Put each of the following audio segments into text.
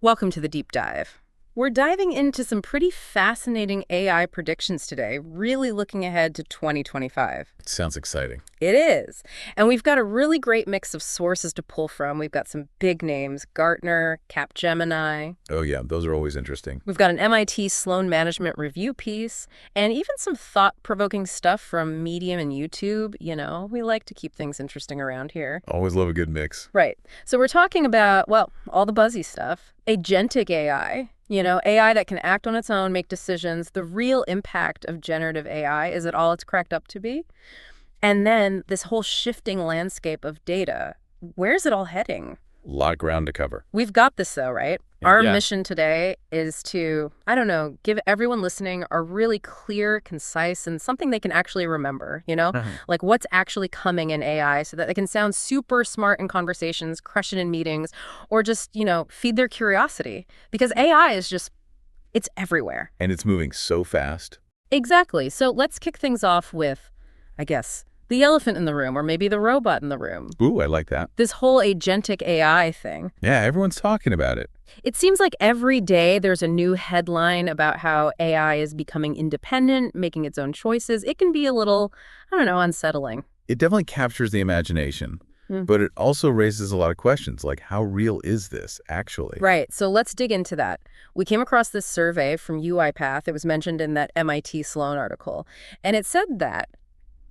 Welcome to the deep dive. We're diving into some pretty fascinating AI predictions today, really looking ahead to 2025. Sounds exciting. It is. And we've got a really great mix of sources to pull from. We've got some big names, Gartner, Capgemini. Oh yeah, those are always interesting. We've got an MIT Sloan Management review piece, and even some thought-provoking stuff from Medium and YouTube. We like to keep things interesting around here. Always love a good mix. Right. So we're talking about, well, all the buzzy stuff. Agentic AI. AI that can act on its own, make decisions. The real impact of generative AI, is it all it's cracked up to be? And then this whole shifting landscape of data. Where's it all heading? A lot of ground to cover. We've got this, though, right? Our Yeah. mission today is to, give everyone listening a really clear, concise, and something they can actually remember, like what's actually coming in AI so that they can sound super smart in conversations, crush it in meetings, or just, feed their curiosity. Because AI is just, it's everywhere. And it's moving so fast. Exactly. So let's kick things off with, I guess, the elephant in the room, or maybe the robot in the room. Ooh, I like that. This whole agentic AI thing. Yeah, everyone's talking about it. It seems like every day there's a new headline about how AI is becoming independent, making its own choices. It can be a little, unsettling. It definitely captures the imagination, but it also raises a lot of questions, like how real is this actually? Right. So let's dig into that. We came across this survey from UiPath. It was mentioned in that MIT Sloan article. And it said that,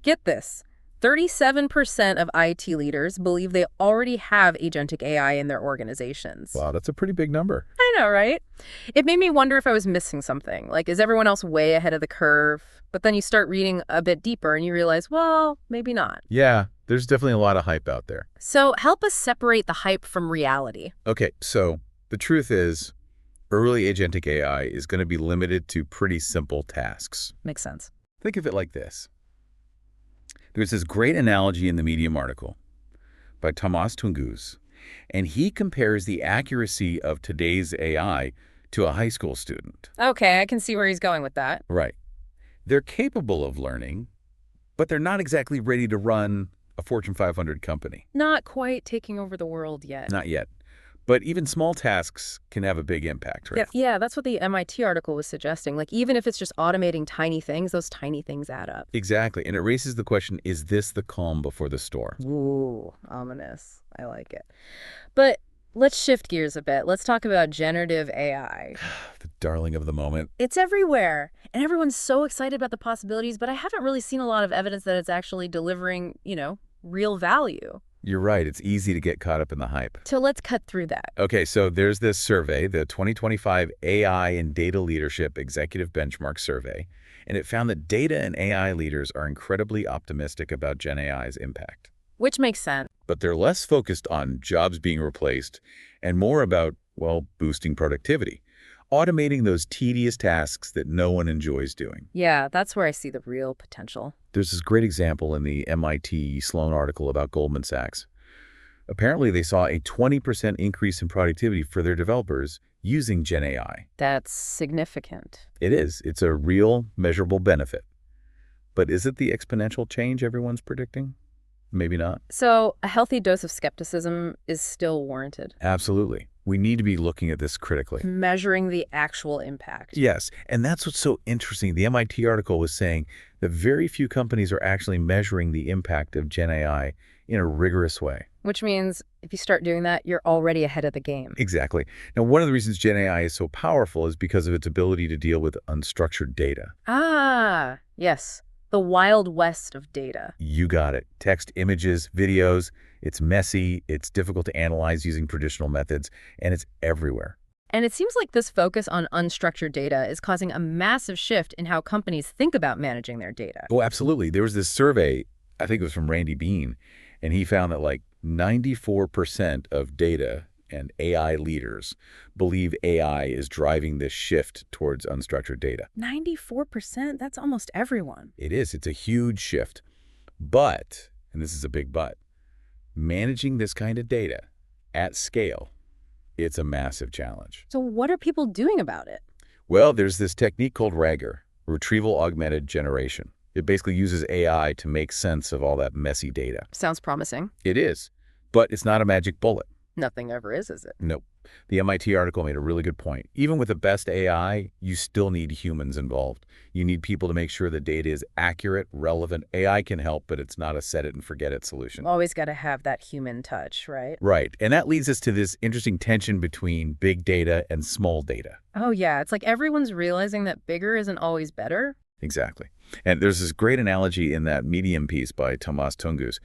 get this, 37% of IT leaders believe they already have agentic AI in their organizations. Wow, that's a pretty big number. I know, right? It made me wonder if I was missing something. Like, is everyone else way ahead of the curve? But then you start reading a bit deeper and you realize, well, maybe not. Yeah, there's definitely a lot of hype out there. So help us separate the hype from reality. Okay, so the truth is, early agentic AI is going to be limited to pretty simple tasks. Makes sense. Think of it like this. There's this great analogy in the Medium article by Thomas Tungus, and he compares the accuracy of today's AI to a high school student. Okay, I can see where he's going with that. Right. They're capable of learning, but they're not exactly ready to run a Fortune 500 company. Not quite taking over the world yet. Not yet. But even small tasks can have a big impact, right? Yeah, that's what the MIT article was suggesting. Like, even if it's just automating tiny things, those tiny things add up. Exactly. And it raises the question, is this the calm before the storm? Ooh, ominous. I like it. But let's shift gears a bit. Let's talk about generative AI. The darling of the moment. It's everywhere, and everyone's so excited about the possibilities, but I haven't really seen a lot of evidence that it's actually delivering, real value. You're right. It's easy to get caught up in the hype. So let's cut through that. Okay, so there's this survey, the 2025 AI and Data Leadership Executive Benchmark Survey, and it found that data and AI leaders are incredibly optimistic about Gen AI's impact. Which makes sense. But they're less focused on jobs being replaced and more about, well, boosting productivity, automating those tedious tasks that no one enjoys doing. Yeah, that's where I see the real potential. There's this great example in the MIT Sloan article about Goldman Sachs. Apparently, they saw a 20% increase in productivity for their developers using Gen AI. That's significant. It is. It's a real, measurable benefit. But is it the exponential change everyone's predicting? Maybe not. So a healthy dose of skepticism is still warranted. Absolutely. We need to be looking at this critically. Measuring the actual impact. Yes, and that's what's so interesting. The MIT article was saying that very few companies are actually measuring the impact of Gen AI in a rigorous way. Which means if you start doing that, you're already ahead of the game. Exactly. Now, one of the reasons Gen AI is so powerful is because of its ability to deal with unstructured data. Ah, yes. The wild west of data. You got it. Text, images, videos. It's messy, it's difficult to analyze using traditional methods, and it's everywhere. And it seems like this focus on unstructured data is causing a massive shift in how companies think about managing their data. Oh, absolutely. There was this survey, I think it was from Randy Bean, and he found that like 94% of data and AI leaders believe AI is driving this shift towards unstructured data. 94%? That's almost everyone. It is. It's a huge shift. But, and this is a big but, managing this kind of data at scale, it's a massive challenge. So what are people doing about it? Well, there's this technique called RAGR, Retrieval Augmented Generation. It basically uses AI to make sense of all that messy data. Sounds promising. It is, but it's not a magic bullet. Nothing ever is it? Nope. The MIT article made a really good point. Even with the best AI, you still need humans involved. You need people to make sure the data is accurate, relevant. AI can help, but it's not a set-it-and-forget-it solution. Always got to have that human touch, right? Right. And that leads us to this interesting tension between big data and small data. Oh, yeah. It's like everyone's realizing that bigger isn't always better. Exactly. And there's this great analogy in that Medium piece by Tomas Tungus.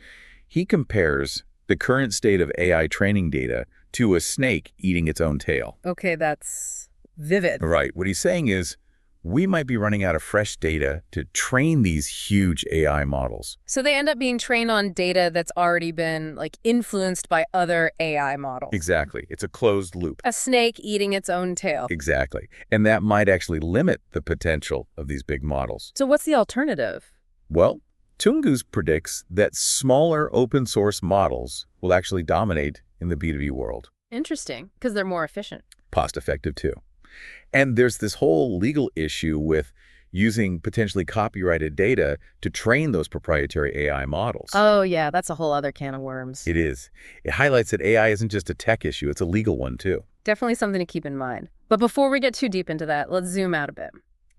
He compares the current state of AI training data to a snake eating its own tail. Okay, that's vivid. Right. What he's saying is we might be running out of fresh data to train these huge AI models. So they end up being trained on data that's already been influenced by other AI models. Exactly. It's a closed loop. A snake eating its own tail. Exactly. And that might actually limit the potential of these big models. So what's the alternative? Well, Tungus predicts that smaller open source models will actually dominate in the B2B world. Interesting, because they're more efficient. Cost effective too. And there's this whole legal issue with using potentially copyrighted data to train those proprietary AI models. Oh, yeah, that's a whole other can of worms. It is. It highlights that AI isn't just a tech issue, it's a legal one too. Definitely something to keep in mind. But before we get too deep into that, let's zoom out a bit.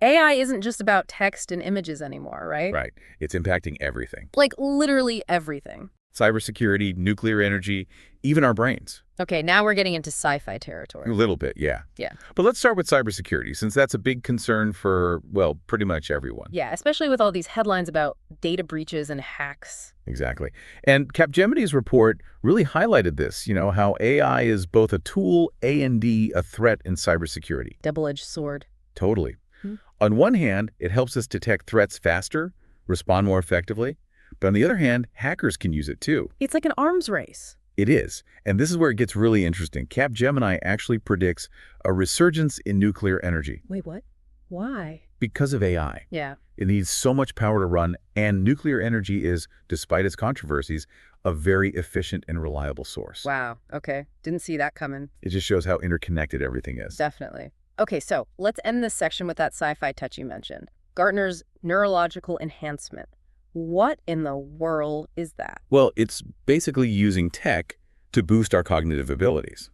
AI isn't just about text and images anymore, right? Right. It's impacting everything. Like literally everything. Cybersecurity, nuclear energy, even our brains. Okay, now we're getting into sci-fi territory. A little bit, yeah. Yeah. But let's start with cybersecurity, since that's a big concern for, well, pretty much everyone. Yeah, especially with all these headlines about data breaches and hacks. Exactly. And Capgemini's report really highlighted this, how AI is both a tool and a threat in cybersecurity. Double-edged sword. Totally. On one hand, it helps us detect threats faster, respond more effectively. But on the other hand, hackers can use it too. It's like an arms race. It is. And this is where it gets really interesting. Capgemini actually predicts a resurgence in nuclear energy. Wait, what? Why? Because of AI. Yeah. It needs so much power to run, and nuclear energy is, despite its controversies, a very efficient and reliable source. Wow. Okay. Didn't see that coming. It just shows how interconnected everything is. Definitely. Okay, so let's end this section with that sci-fi touch you mentioned. Gartner's neurological enhancement. What in the world is that? Well, it's basically using tech to boost our cognitive abilities.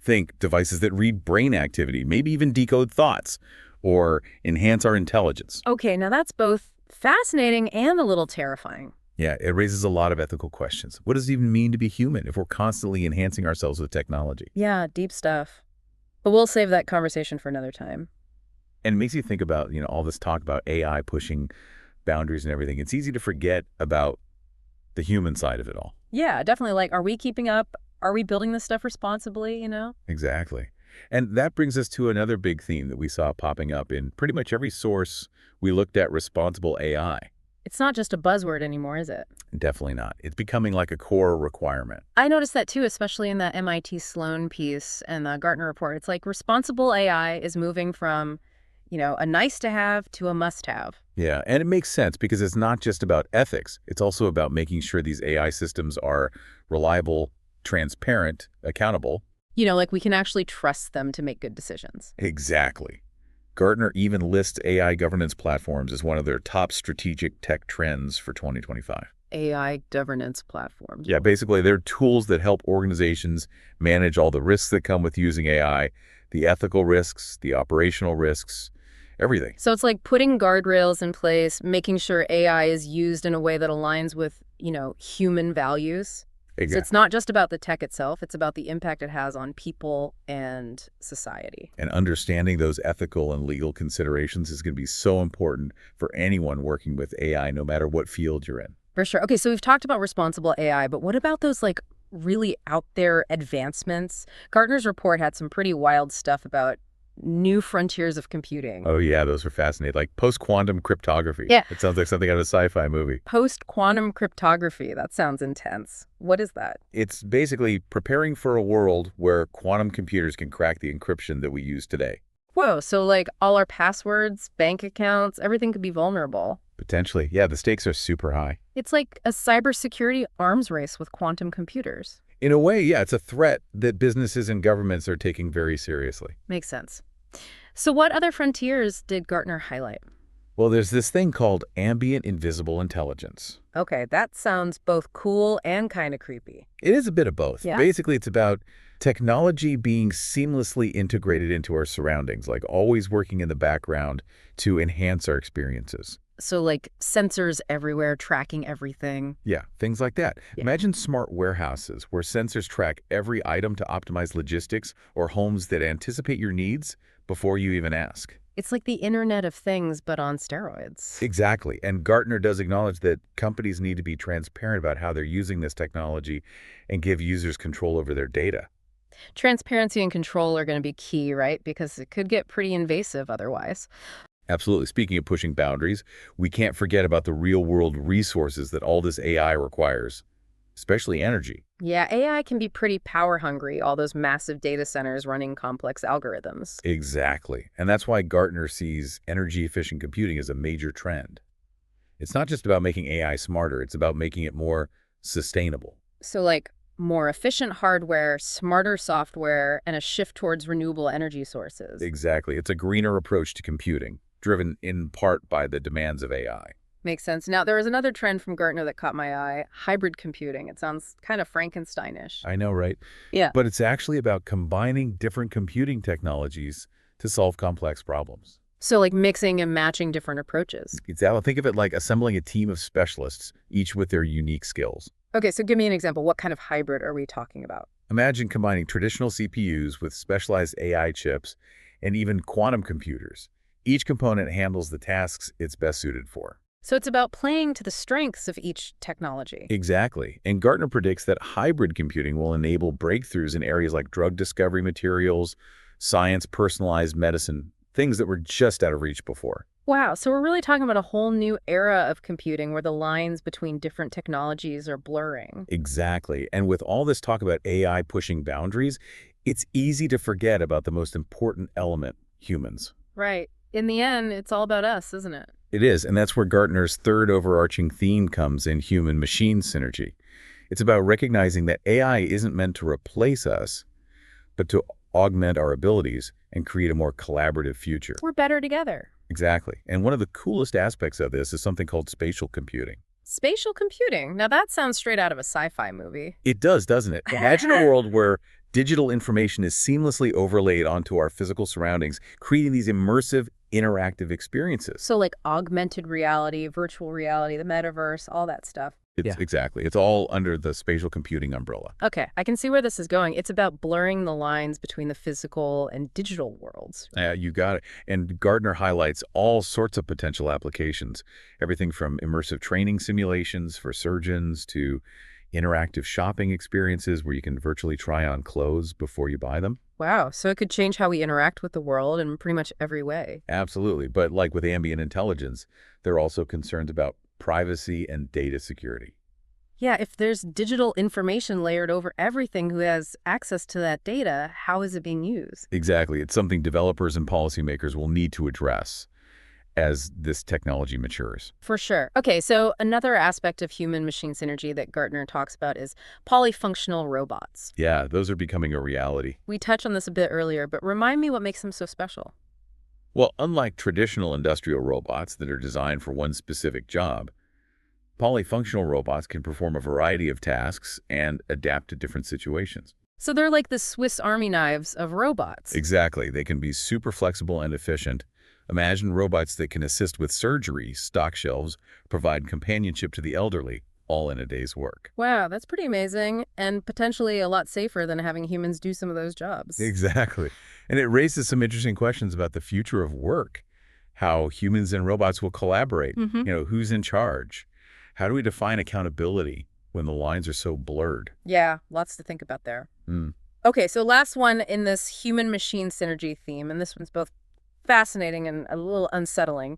Think devices that read brain activity, maybe even decode thoughts, or enhance our intelligence. Okay, now that's both fascinating and a little terrifying. Yeah, it raises a lot of ethical questions. What does it even mean to be human if we're constantly enhancing ourselves with technology? Yeah, deep stuff. But we'll save that conversation for another time. And it makes you think about, all this talk about AI pushing boundaries and everything. It's easy to forget about the human side of it all. Yeah, definitely. Are we keeping up? Are we building this stuff responsibly, Exactly. And that brings us to another big theme that we saw popping up in pretty much every source we looked at: responsible AI. It's not just a buzzword anymore, is it? Definitely not. It's becoming like a core requirement. I noticed that too, especially in that MIT Sloan piece and the Gartner report. It's like responsible AI is moving from, a nice to have to a must have. Yeah, and it makes sense because it's not just about ethics. It's also about making sure these AI systems are reliable, transparent, accountable. We can actually trust them to make good decisions. Exactly. Gartner even lists AI governance platforms as one of their top strategic tech trends for 2025. AI governance platforms. Yeah, basically they're tools that help organizations manage all the risks that come with using AI, the ethical risks, the operational risks, everything. So it's like putting guardrails in place, making sure AI is used in a way that aligns with, human values. Exactly. So it's not just about the tech itself, it's about the impact it has on people and society. And understanding those ethical and legal considerations is going to be so important for anyone working with AI, no matter what field you're in. For sure. Okay, so we've talked about responsible AI, but what about those really out there advancements? Gartner's report had some pretty wild stuff about new frontiers of computing. Oh yeah, those were fascinating. Like post-quantum cryptography. Yeah. It sounds like something out of a sci-fi movie. Post-quantum cryptography. That sounds intense. What is that? It's basically preparing for a world where quantum computers can crack the encryption that we use today. Whoa, so all our passwords, bank accounts, everything could be vulnerable. Potentially. Yeah, the stakes are super high. It's like a cybersecurity arms race with quantum computers. In a way, yeah, it's a threat that businesses and governments are taking very seriously. Makes sense. So what other frontiers did Gartner highlight? Well, there's this thing called ambient invisible intelligence. Okay, that sounds both cool and kind of creepy. It is a bit of both. Yeah. Basically, it's about technology being seamlessly integrated into our surroundings, like always working in the background to enhance our experiences. So like sensors everywhere tracking everything. Yeah, things like that. Yeah. Imagine smart warehouses where sensors track every item to optimize logistics, or homes that anticipate your needs before you even ask. It's like the Internet of Things, but on steroids. Exactly. And Gartner does acknowledge that companies need to be transparent about how they're using this technology and give users control over their data. Transparency and control are going to be key, right? Because it could get pretty invasive otherwise. Absolutely. Speaking of pushing boundaries, we can't forget about the real-world resources that all this AI requires, especially energy. Yeah, AI can be pretty power hungry, all those massive data centers running complex algorithms. Exactly. And that's why Gartner sees energy-efficient computing as a major trend. It's not just about making AI smarter, it's about making it more sustainable. So like more efficient hardware, smarter software, and a shift towards renewable energy sources. Exactly. It's a greener approach to computing, driven in part by the demands of AI. Makes sense. Now, there was another trend from Gartner that caught my eye, hybrid computing. It sounds kind of Frankensteinish. I know, right? Yeah. But it's actually about combining different computing technologies to solve complex problems. So like mixing and matching different approaches. Think of it like assembling a team of specialists, each with their unique skills. Okay, so give me an example. What kind of hybrid are we talking about? Imagine combining traditional CPUs with specialized AI chips and even quantum computers. Each component handles the tasks it's best suited for. So it's about playing to the strengths of each technology. Exactly. And Gartner predicts that hybrid computing will enable breakthroughs in areas like drug discovery materials, science, personalized medicine, things that were just out of reach before. Wow, so we're really talking about a whole new era of computing where the lines between different technologies are blurring. Exactly. And with all this talk about AI pushing boundaries, it's easy to forget about the most important element, humans. Right. In the end, it's all about us, isn't it? It is, and that's where Gartner's third overarching theme comes in human-machine synergy. It's about recognizing that AI isn't meant to replace us, but to augment our abilities and create a more collaborative future. We're better together. Exactly. And one of the coolest aspects of this is something called spatial computing. Spatial computing. Now that sounds straight out of a sci-fi movie. It does, doesn't it? Imagine a world where digital information is seamlessly overlaid onto our physical surroundings, creating these immersive, interactive experiences. So like augmented reality, virtual reality, the metaverse, all that stuff. Exactly. It's all under the spatial computing umbrella. Okay, I can see where this is going. It's about blurring the lines between the physical and digital worlds. You got it. And Gartner highlights all sorts of potential applications, everything from immersive training simulations for surgeons to interactive shopping experiences where you can virtually try on clothes before you buy them. Wow, so it could change how we interact with the world in pretty much every way. Absolutely. But like with ambient intelligence, there are also concerns about privacy and data security. Yeah, if there's digital information layered over everything who has access to that data, how is it being used? Exactly. It's something developers and policymakers will need to address as this technology matures. For sure. Okay, so another aspect of human-machine synergy that Gartner talks about is polyfunctional robots. Yeah, those are becoming a reality. We touched on this a bit earlier, but remind me what makes them so special. Well, unlike traditional industrial robots that are designed for one specific job, polyfunctional robots can perform a variety of tasks and adapt to different situations. So they're like the Swiss Army knives of robots. Exactly. They can be super flexible and efficient. Imagine robots that can assist with surgery, stock shelves, provide companionship to the elderly, all in a day's work. Wow, that's pretty amazing and potentially a lot safer than having humans do some of those jobs. Exactly. And it raises some interesting questions about the future of work, how humans and robots will collaborate, who's in charge? How do we define accountability when the lines are so blurred? Yeah, lots to think about there. Mm. Okay, so last one in this human-machine synergy theme, and this one's both fascinating and a little unsettling.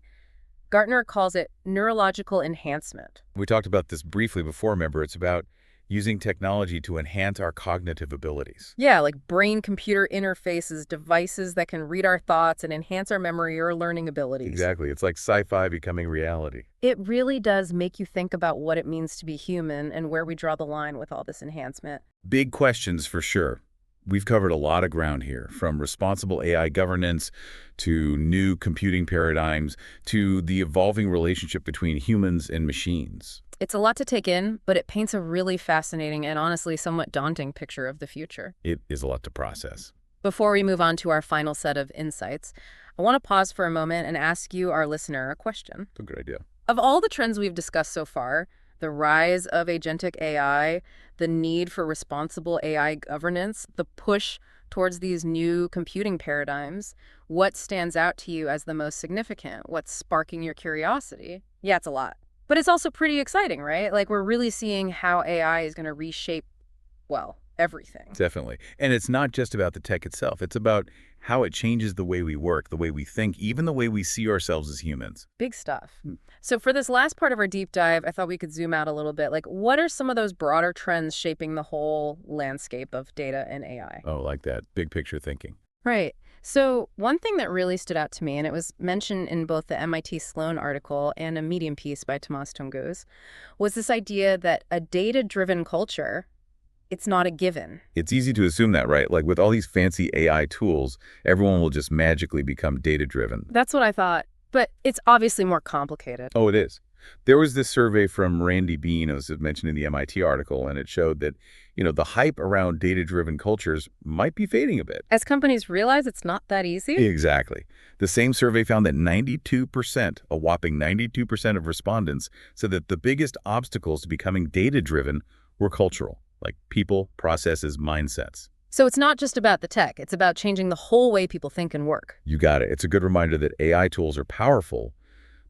Gartner calls it neurological enhancement. We talked about this briefly before, remember. It's about using technology to enhance our cognitive abilities. Yeah, like brain-computer interfaces, devices that can read our thoughts and enhance our memory or learning abilities. Exactly. It's like sci-fi becoming reality. It really does make you think about what it means to be human and where we draw the line with all this enhancement. Big questions for sure. We've covered a lot of ground here, from responsible AI governance to new computing paradigms to the evolving relationship between humans and machines. It's a lot to take in, but it paints a really fascinating and honestly somewhat daunting picture of the future. It is a lot to process. Before we move on to our final set of insights, I want to pause for a moment and ask you, our listener, a question. It's a good idea. Of all the trends we've discussed so far, the rise of agentic AI, the need for responsible AI governance, the push towards these new computing paradigms, what stands out to you as the most significant? What's sparking your curiosity? Yeah, it's a lot. But it's also pretty exciting, right? Like, we're really seeing how AI is going to reshape, well, everything. Definitely. And it's not just about the tech itself. It's about how it changes the way we work, the way we think, even the way we see ourselves as humans. Big stuff. So for this last part of our deep dive, I thought we could zoom out a little bit. Like, what are some of those broader trends shaping the whole landscape of data and AI? Oh, like that big picture thinking. Right. So one thing that really stood out to me, and it was mentioned in both the MIT Sloan article and a Medium piece by Tomas Tungus, was this idea that a data-driven culture, it's not a given. It's easy to assume that, right? Like with all these fancy AI tools, everyone will just magically become data-driven. That's what I thought. But it's obviously more complicated. Oh, it is. There was this survey from Randy Bean, as mentioned in the MIT article, and it showed that, the hype around data-driven cultures might be fading a bit. As companies realize it's not that easy? Exactly. The same survey found that 92%, a whopping 92% of respondents, said that the biggest obstacles to becoming data-driven were cultural, like people, processes, mindsets. So it's not just about the tech. It's about changing the whole way people think and work. You got it. It's a good reminder that AI tools are powerful,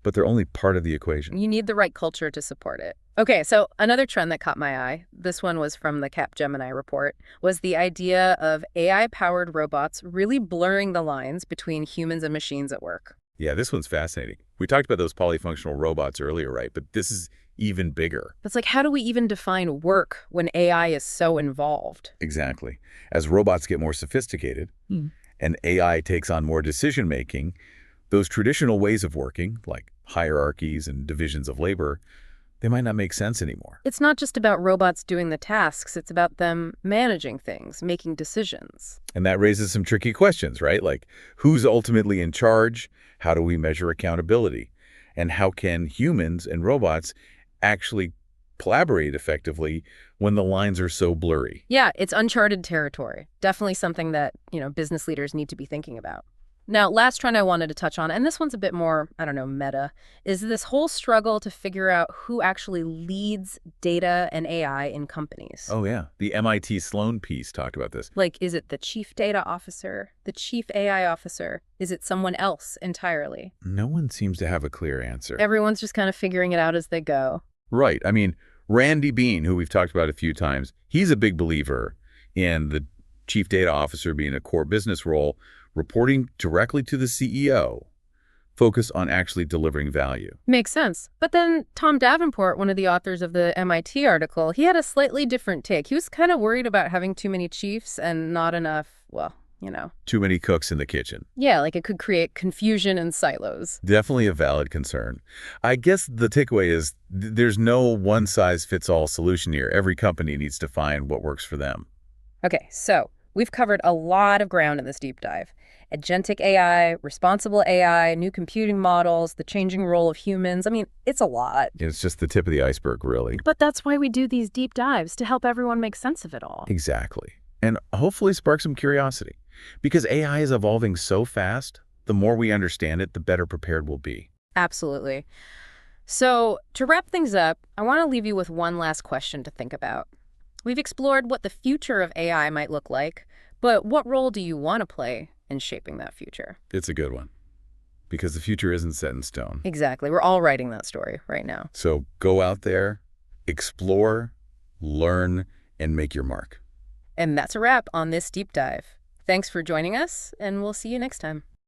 but they're only part of the equation. You need the right culture to support it. Okay, so another trend that caught my eye, this one was from the Capgemini report, was the idea of AI-powered robots really blurring the lines between humans and machines at work. Yeah, this one's fascinating. We talked about those polyfunctional robots earlier, right? But this is even bigger. It's like, how do we even define work when AI is so involved? Exactly. As robots get more sophisticated and AI takes on more decision-making, those traditional ways of working, like hierarchies and divisions of labor, they might not make sense anymore. It's not just about robots doing the tasks. It's about them managing things, making decisions. And that raises some tricky questions, right? Like, who's ultimately in charge? How do we measure accountability? And how can humans and robots actually collaborate effectively when the lines are so blurry? Yeah, it's uncharted territory. Definitely something that, business leaders need to be thinking about. Now, last trend I wanted to touch on, and this one's a bit more, meta, is this whole struggle to figure out who actually leads data and AI in companies. Oh, yeah. The MIT Sloan piece talked about this. Like, is it the chief data officer, the chief AI officer? Is it someone else entirely? No one seems to have a clear answer. Everyone's just kind of figuring it out as they go. Right. I mean, Randy Bean, who we've talked about a few times, he's a big believer in the chief data officer being a core business role, reporting directly to the CEO, focus on actually delivering value. Makes sense. But then Tom Davenport, one of the authors of the MIT article, he had a slightly different take. He was kind of worried about having too many chiefs and not enough, Too many cooks in the kitchen. Yeah, like it could create confusion and silos. Definitely a valid concern. I guess the takeaway is there's no one-size-fits-all solution here. Every company needs to find what works for them. Okay, so we've covered a lot of ground in this deep dive. Agentic AI, responsible AI, new computing models, the changing role of humans. I mean, it's a lot. It's just the tip of the iceberg, really. But that's why we do these deep dives, to help everyone make sense of it all. Exactly. And hopefully spark some curiosity. Because AI is evolving so fast, the more we understand it, the better prepared we'll be. Absolutely. So to wrap things up, I want to leave you with one last question to think about. We've explored what the future of AI might look like, but what role do you want to play in shaping that future? It's a good one. Because the future isn't set in stone. Exactly. We're all writing that story right now. So go out there, explore, learn, and make your mark. And that's a wrap on this deep dive. Thanks for joining us, and we'll see you next time.